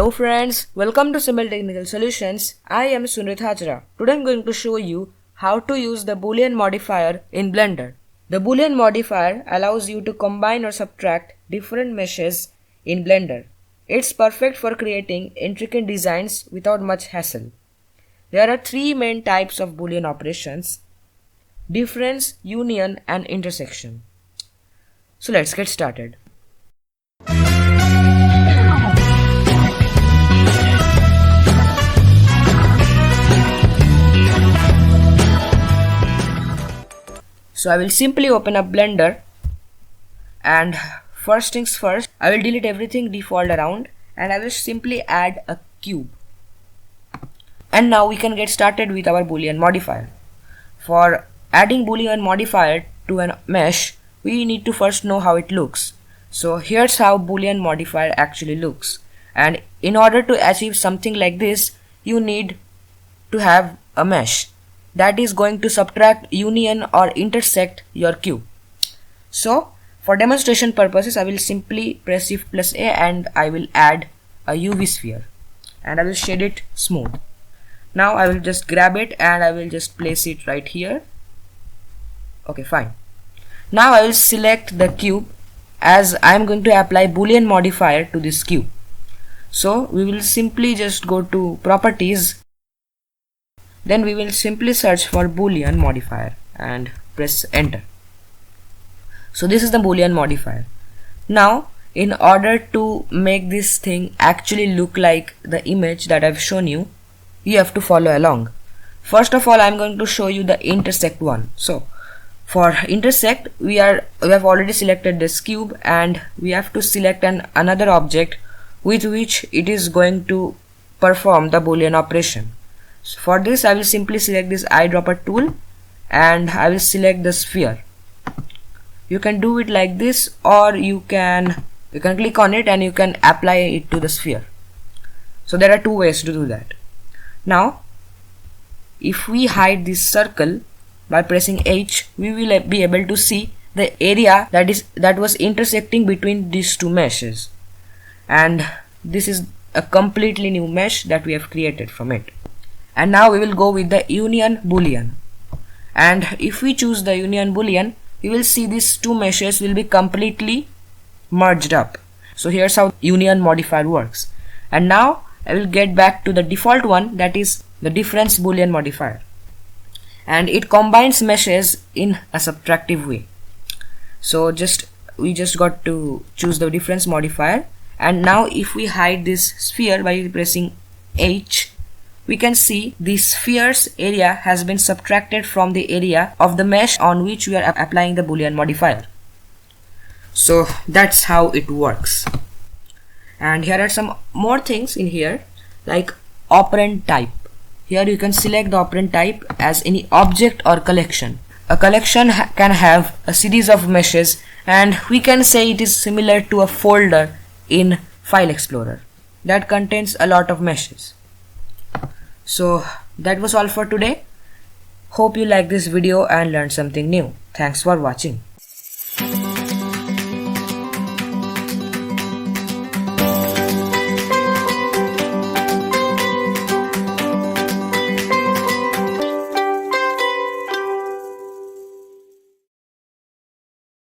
Hello friends, welcome to Simple Technical Solutions. I am Sunrit Hajra. Today I am going to show you how to use the Boolean modifier in Blender. The Boolean modifier allows you to combine or subtract different meshes in Blender. It's perfect for creating intricate designs without much hassle. There are three main types of Boolean operations: difference, union, and intersection. So let's get started. So I will simply open up Blender, and first things first, I will delete everything default around and I will simply add a cube. And now we can get started with our Boolean modifier. For adding Boolean modifier to a mesh, we need to first know how it looks. So here's how Boolean modifier actually looks. And in order to achieve something like this, you need to have a mesh that is going to subtract, union, or intersect your cube. So for demonstration purposes, I will simply press Shift plus A and I will add a UV sphere and I will shade it smooth. Now I will just grab it and I will just place it right here. Okay, fine. Now I will select the cube as I am going to apply Boolean modifier to this cube. So we will simply just go to properties. Then we will simply search for Boolean modifier and press enter. So this is the Boolean modifier. Now in order to make this thing actually look like the image that I've shown you, you have to follow along. First of all, I'm going to show you the intersect one. So for intersect, we have already selected this cube and we have to select another object with which it is going to perform the Boolean operation. So for this, I will simply select this eyedropper tool and I will select the sphere. You can do it like this, or you can click on it and you can apply it to the sphere. So there are two ways to do that. Now if we hide this circle by pressing H, we will be able to see the area that was intersecting between these two meshes, and this is a completely new mesh that we have created from it. And now we will go with the union Boolean, and if we choose the union Boolean, you will see these two meshes will be completely merged up. So here's how union modifier works. And now I will get back to the default one, that is the difference Boolean modifier, and it combines meshes in a subtractive way. So we just got to choose the difference modifier, and now if we hide this sphere by pressing H, we can see the sphere's area has been subtracted from the area of the mesh on which we are applying the Boolean modifier. So that's how it works. And here are some more things in here, like operand type. Here you can select the operand type as any object or collection. A collection can have a series of meshes, and we can say it is similar to a folder in File Explorer that contains a lot of meshes. So that was all for today. Hope you liked this video and learned something new. Thanks for watching.